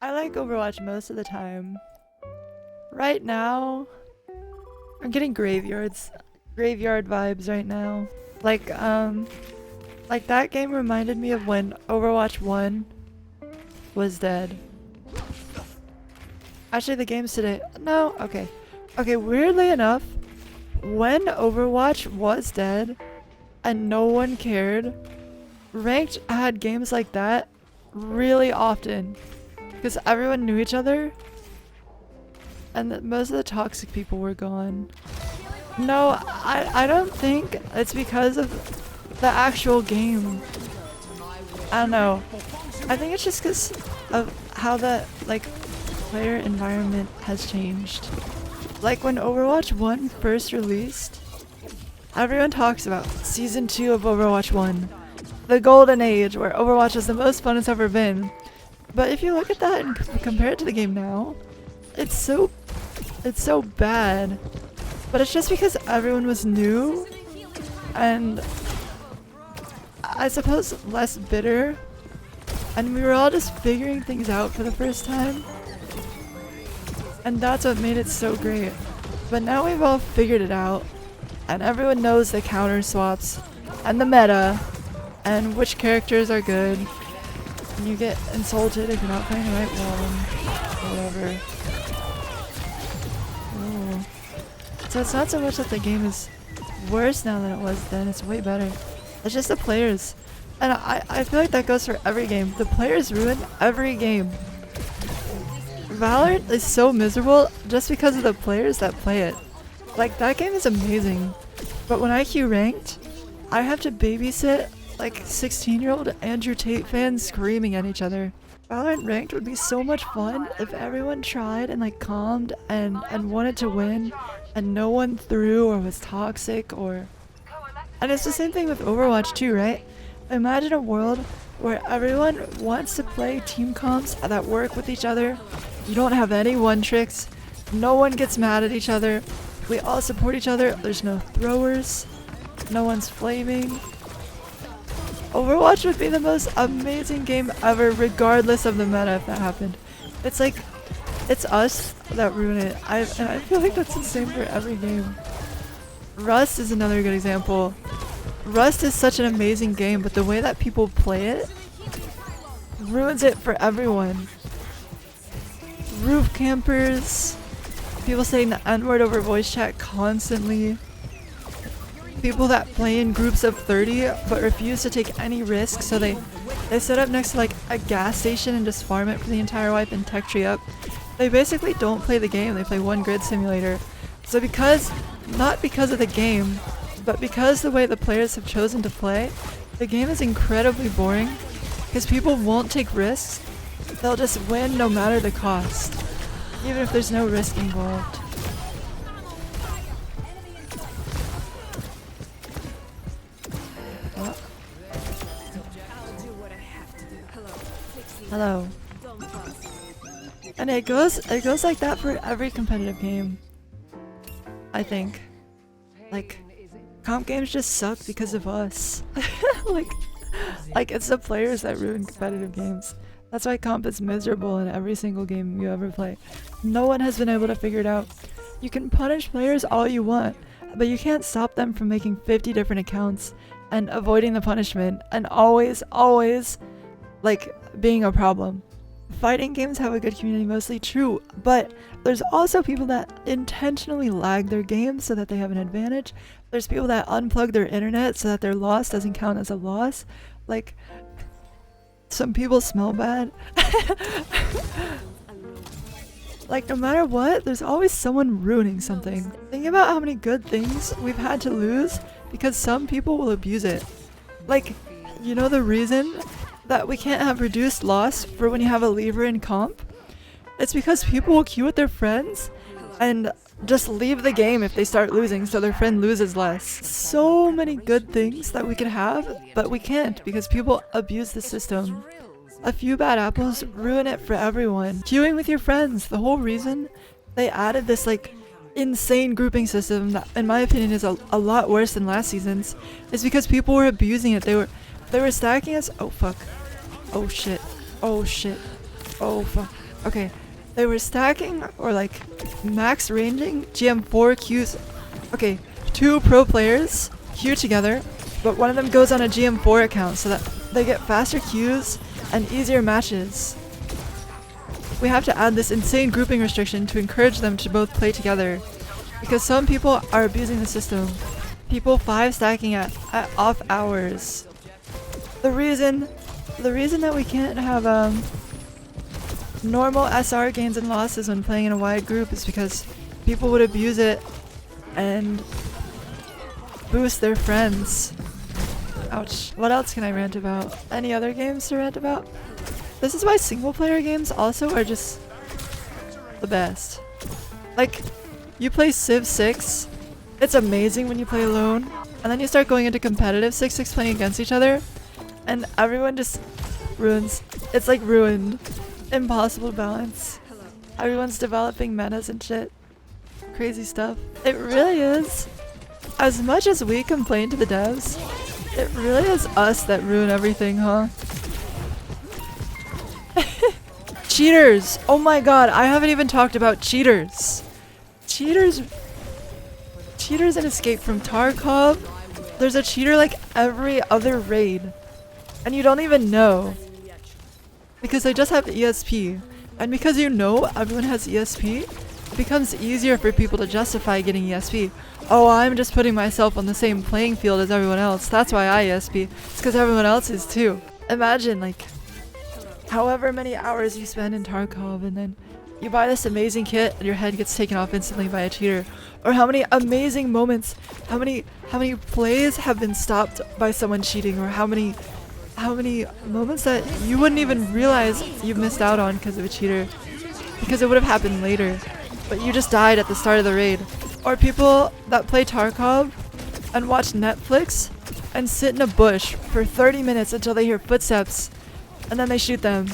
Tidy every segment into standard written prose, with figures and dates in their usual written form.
I like Overwatch most of the time. Right now, I'm getting graveyard vibes right now. Like that game reminded me of when Overwatch 1 was dead. Actually, the games today. No, okay. Okay, weirdly enough, when Overwatch was dead and no one cared, Ranked had games like that really often because everyone knew each other and most of the toxic people were gone. No, I don't think it's because of the actual game. I don't know. I think it's just because of how the player environment has changed. Like when Overwatch 1 first released, everyone talks about Season 2 of Overwatch 1. The golden age where Overwatch is the most fun it's ever been. But if you look at that and compare it to the game now, it's so bad. But it's just because everyone was new and I suppose less bitter, and we were all just figuring things out for the first time. And that's what made it so great. But now we've all figured it out and everyone knows the counter swaps and the meta and which characters are good. And you get insulted if you're not playing the right one or whatever. Ooh. So it's not so much that the game is worse now than it was then, it's way better. It's just the players. And I feel like that goes for every game. The players ruin every game. Valorant is so miserable just because of the players that play it. Like, that game is amazing. But when I queue ranked, I have to babysit like 16-year-old Andrew Tate fans screaming at each other. Valorant ranked would be so much fun if everyone tried and calmed and wanted to win and no one threw or was toxic or... And it's the same thing with Overwatch too, right? Imagine a world where everyone wants to play team comps that work with each other. You don't have any one tricks. No one gets mad at each other. We all support each other. There's no throwers. No one's flaming. Overwatch would be the most amazing game ever, regardless of the meta if that happened. It's like, it's us that ruin it. And I feel like that's the same for every game. Rust is another good example. Rust is such an amazing game, but the way that people play it ruins it for everyone. Roof campers, people saying the N-word over voice chat constantly, people that play in groups of 30 but refuse to take any risks, so they sit up next to a gas station and just farm it for the entire wipe and tech tree up. They basically don't play the game, they play one grid simulator. So not because of the game, but because the way the players have chosen to play, the game is incredibly boring because people won't take risks. They'll just win no matter the cost, even if there's no risk involved. Oh. Hello. And it goes like that for every competitive game, I think. Comp games just suck because of us. like it's the players that ruin competitive games. That's why comp is miserable in every single game you ever play. No one has been able to figure it out. You can punish players all you want, but you can't stop them from making 50 different accounts and avoiding the punishment and always being a problem. Fighting games have a good community, mostly true, but there's also people that intentionally lag their games so that they have an advantage. There's people that unplug their internet so that their loss doesn't count as a loss. Some people smell bad. No matter what, there's always someone ruining something. Think about how many good things we've had to lose because some people will abuse it. You know the reason that we can't have reduced loss for when you have a lever in comp? It's because people will queue with their friends and just leave the game if they start losing so their friend loses less. So many good things that we could have, but we can't because people abuse the system. A few bad apples ruin it for everyone. Queuing with your friends, the whole reason they added this insane grouping system that in my opinion is a lot worse than last season's, is because people were abusing it. They were stacking us. Oh fuck. Oh shit. Oh shit. Oh fuck. Okay, they were stacking or like max ranging GM4 Qs. Okay, 2 pro players queue together, but one of them goes on a GM4 account so that they get faster queues and easier matches. We have to add this insane grouping restriction to encourage them to both play together, because some people are abusing the system. People 5 stacking at off hours. The reason that we can't have normal SR gains and losses when playing in a wide group is because people would abuse it and boost their friends. Ouch. What else can I rant about? Any other games to rant about? This is why single player games also are just the best. Like, you play Civ 6, it's amazing when you play alone, and then you start going into competitive 6-6 playing against each other, and everyone just ruins. It's like ruined. Impossible to balance. Everyone's developing metas and shit. Crazy stuff. It really is. As much as we complain to the devs, it really is us that ruin everything, huh? Cheaters! Oh my god, I haven't even talked about cheaters. Cheaters in Escape from Tarkov. There's a cheater like every other raid. And you don't even know. Because they just have ESP. And because you know everyone has ESP, it becomes easier for people to justify getting ESP. Oh, I'm just putting myself on the same playing field as everyone else. That's why I ESP. It's because everyone else is too. Imagine, like, however many hours you spend in Tarkov and then you buy this amazing kit and your head gets taken off instantly by a cheater. Or how many amazing moments, how many plays have been stopped by someone cheating, or how many moments that you wouldn't even realize you missed out on because of a cheater. Because it would have happened later. But you just died at the start of the raid. Or people that play Tarkov and watch Netflix and sit in a bush for 30 minutes until they hear footsteps and then they shoot them.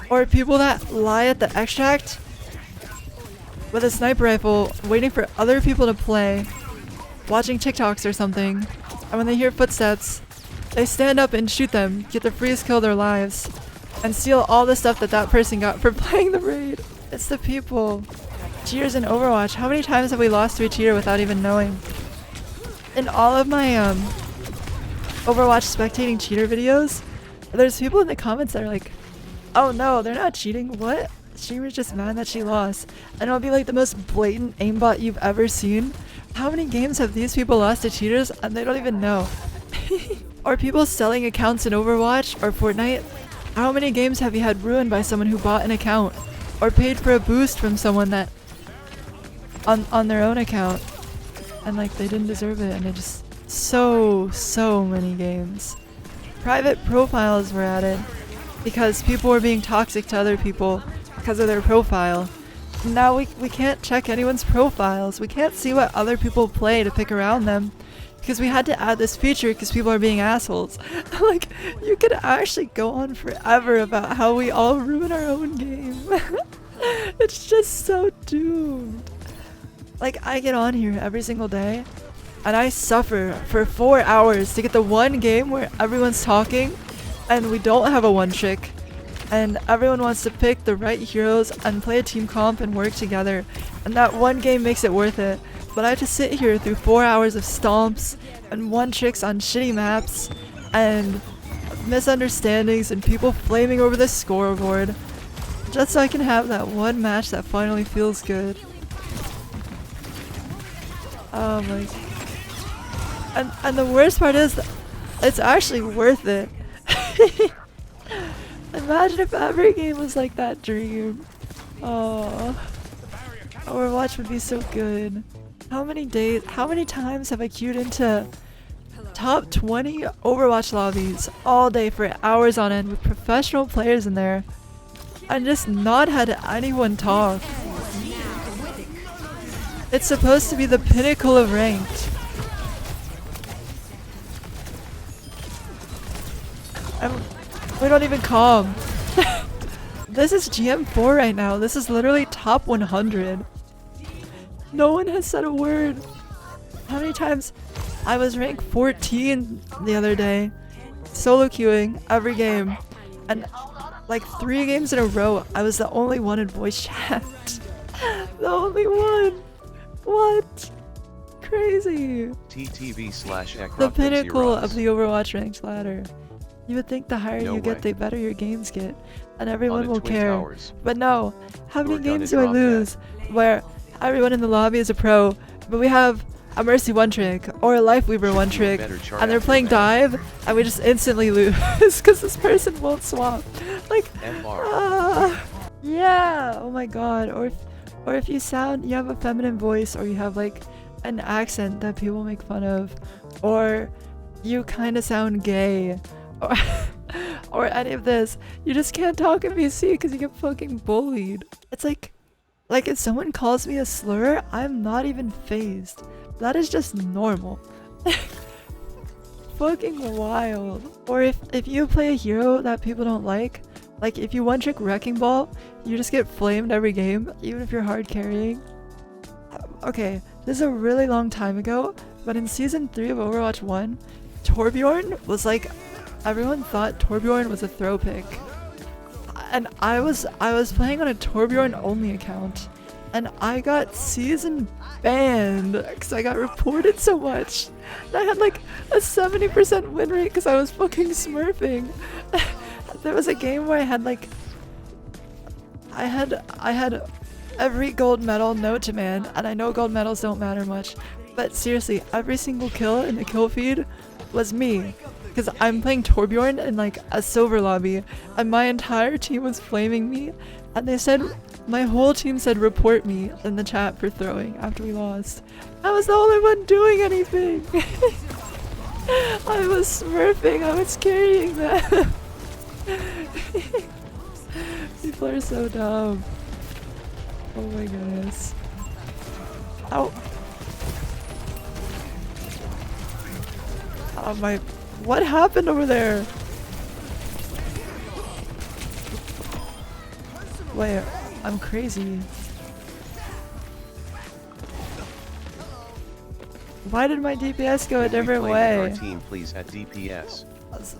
Or people that lie at the extract with a sniper rifle waiting for other people to play, watching TikToks or something, and when they hear footsteps, they stand up and shoot them, get the freest kill of their lives, and steal all the stuff that that person got for playing the raid. It's the people. Cheaters in Overwatch. How many times have we lost to a cheater without even knowing? In all of my Overwatch spectating cheater videos, there's people in the comments that are like, oh no, they're not cheating, what? She was just mad that she lost. And it'll be like the most blatant aimbot you've ever seen. How many games have these people lost to cheaters and they don't even know? Or people selling accounts in Overwatch or Fortnite. How many games have you had ruined by someone who bought an account or paid for a boost from someone that on their own account and like they didn't deserve it, and it just so many games. Private profiles were added because people were being toxic to other people because of their profile. Now we can't check anyone's profiles. We can't see what other people play to pick around them. Because we had to add this feature because people are being assholes. Like, you could actually go on forever about how we all ruin our own game. It's just so doomed. Like, I get on here every single day and I suffer for 4 hours to get the one game where everyone's talking and we don't have a one trick and everyone wants to pick the right heroes and play a team comp and work together, and that one game makes it worth it. But I have to sit here through 4 hours of stomps and one tricks on shitty maps and misunderstandings and people flaming over the scoreboard just so I can have that one match that finally feels good. Oh my. And the worst part is that it's actually worth it. Imagine if every game was like that dream. Oh, Overwatch would be so good. How many times have I queued into top 20 Overwatch lobbies all day for hours on end with professional players in there and just not had anyone talk? It's supposed to be the pinnacle of ranked. We don't even calm. This is GM4 right now. This is literally top 100. No one has said a word. How many times? I was rank 14 the other day, solo queuing every game, and like 3 games in a row, I was the only one in voice chat. The only one. What? Crazy. The pinnacle of the Overwatch ranked ladder. You would think the higher you get, the better your games get, and everyone will care. But no, how many games do I lose where everyone in the lobby is a pro, but we have a Mercy one trick or a Lifeweaver one trick, and they're playing dive, and we just instantly lose because this person won't swap. Like, yeah, oh my god. Or if you have a feminine voice, or you have like an accent that people make fun of, or you kind of sound gay, or any of this, you just can't talk in VC because you get fucking bullied. It's like if someone calls me a slur, I'm not even phased. That is just normal. Fucking wild. Or if you play a hero that people don't like if you one trick Wrecking Ball, you just get flamed every game, even if you're hard carrying. Okay, this is a really long time ago, but in season 3 of Overwatch 1, Torbjorn was like, everyone thought Torbjorn was a throw pick. And I was playing on a Torbjorn only account, and I got season banned because I got reported so much. And I had like a 70% win rate because I was fucking smurfing. There was a game where I had like I had every gold medal known to man, and I know gold medals don't matter much, but seriously, every single kill in the kill feed was me. Because I'm playing Torbjorn in like a silver lobby, and my entire team was flaming me, and they said, my whole team said report me in the chat for throwing after we lost. I was the only one doing anything. I was smurfing, I was carrying them. People are so dumb. Oh my goodness. Ow. Oh my. What happened over there? Wait, I'm crazy. Why did my DPS go a different way? Our team, please, at DPS.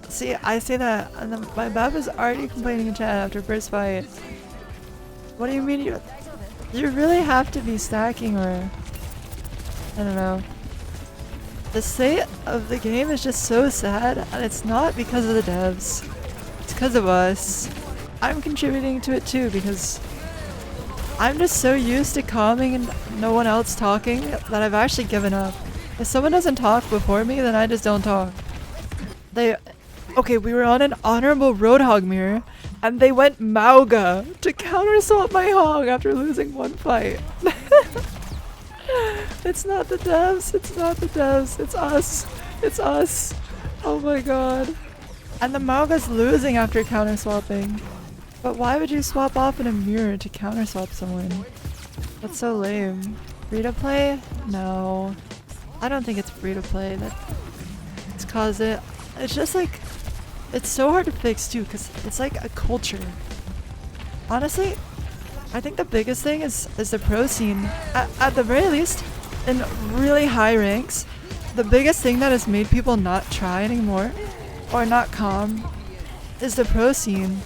See, I say that, and then my bab is already complaining in chat after first fight. What do you mean you really have to be stacking, or I don't know. The state of the game is just so sad, and it's not because of the devs. It's because of us. I'm contributing to it too, because I'm just so used to calming and no one else talking that I've actually given up. If someone doesn't talk before me, then I just don't talk. Okay, we were on an honorable Roadhog mirror, and they went Mauga to counter swap my hog after losing one fight. It's not the devs, it's not the devs, it's us. It's us. Oh my god. And the Mauga's losing after counter swapping. But why would you swap off in a mirror to counter swap someone? That's so lame. Free to play? No. I don't think it's free to play. It's cause it's just like, it's so hard to fix too, because it's like a culture. Honestly, I think the biggest thing is the pro scene. At the very least, in really high ranks, the biggest thing that has made people not try anymore, or not calm, is the pro scene.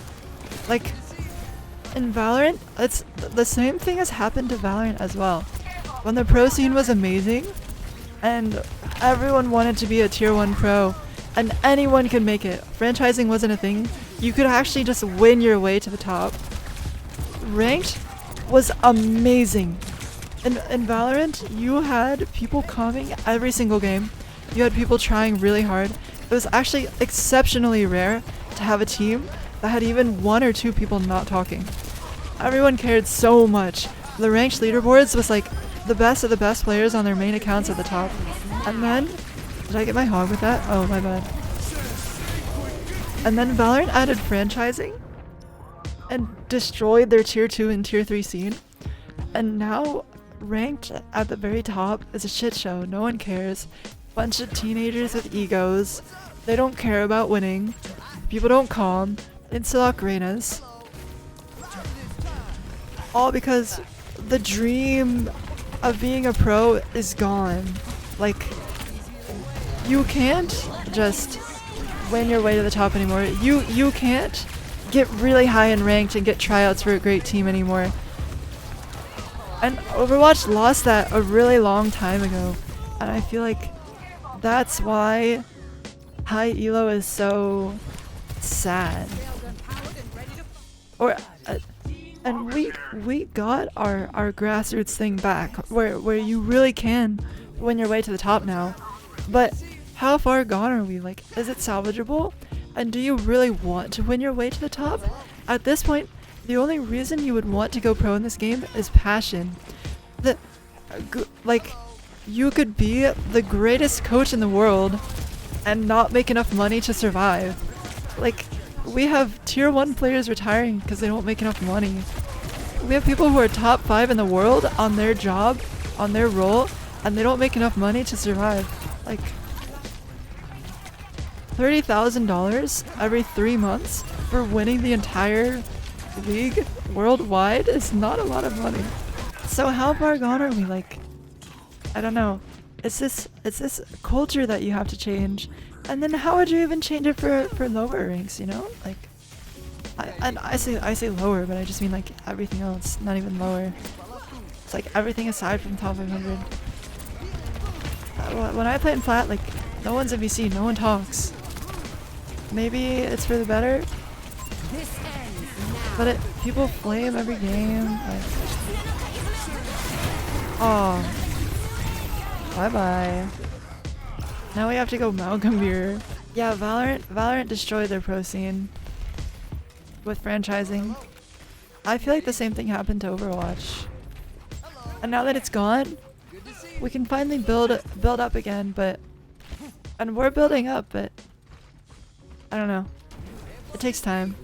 Like, in Valorant, it's the same thing has happened to Valorant as well. When the pro scene was amazing, and everyone wanted to be a tier 1 pro, and anyone could make it. Franchising wasn't a thing. You could actually just win your way to the top. Ranked was amazing. In Valorant, you had people calming every single game. You had people trying really hard. It was actually exceptionally rare to have a team that had even 1 or 2 people not talking. Everyone cared so much. The ranked leaderboards was like the best of the best players on their main accounts at the top. And then, did I get my hog with that? Oh, my bad. And then Valorant added franchising and destroyed their tier 2 and tier 3 scene. And now, ranked at the very top is a shit show. No one cares. Bunch of teenagers with egos. They don't care about winning. People don't calm. Insta-lock Reynas. All because the dream of being a pro is gone. Like, you can't just win your way to the top anymore. You can't get really high in ranked and get tryouts for a great team anymore. And Overwatch lost that a really long time ago. And I feel like that's why high elo is so sad. Or and we got our grassroots thing back where you really can win your way to the top now. But how far gone are we? Like, is it salvageable? And do you really want to win your way to the top? At this point, the only reason you would want to go pro in this game is passion. Like, you could be the greatest coach in the world and not make enough money to survive. Like, we have tier 1 players retiring because they don't make enough money. We have people who are top 5 in the world on their job, on their role, and they don't make enough money to survive. Like, $30,000 every 3 months for winning the entire league worldwide is not a lot of money. So how far gone are we? Like, I don't know. It's this culture that you have to change. And then how would you even change it for lower ranks, you know? Like, I say lower, but I just mean like everything else, not even lower. It's like everything aside from top 500. When I play in flat, like, no one's MVC, no one talks. Maybe it's for the better, but people flame every game. Like, oh, bye bye. Now we have to go Malcolm. Yeah, Valorant destroyed their pro scene with franchising. I feel like the same thing happened to Overwatch. And now that it's gone, we can finally build up again, and we're building up, but I don't know. It takes time.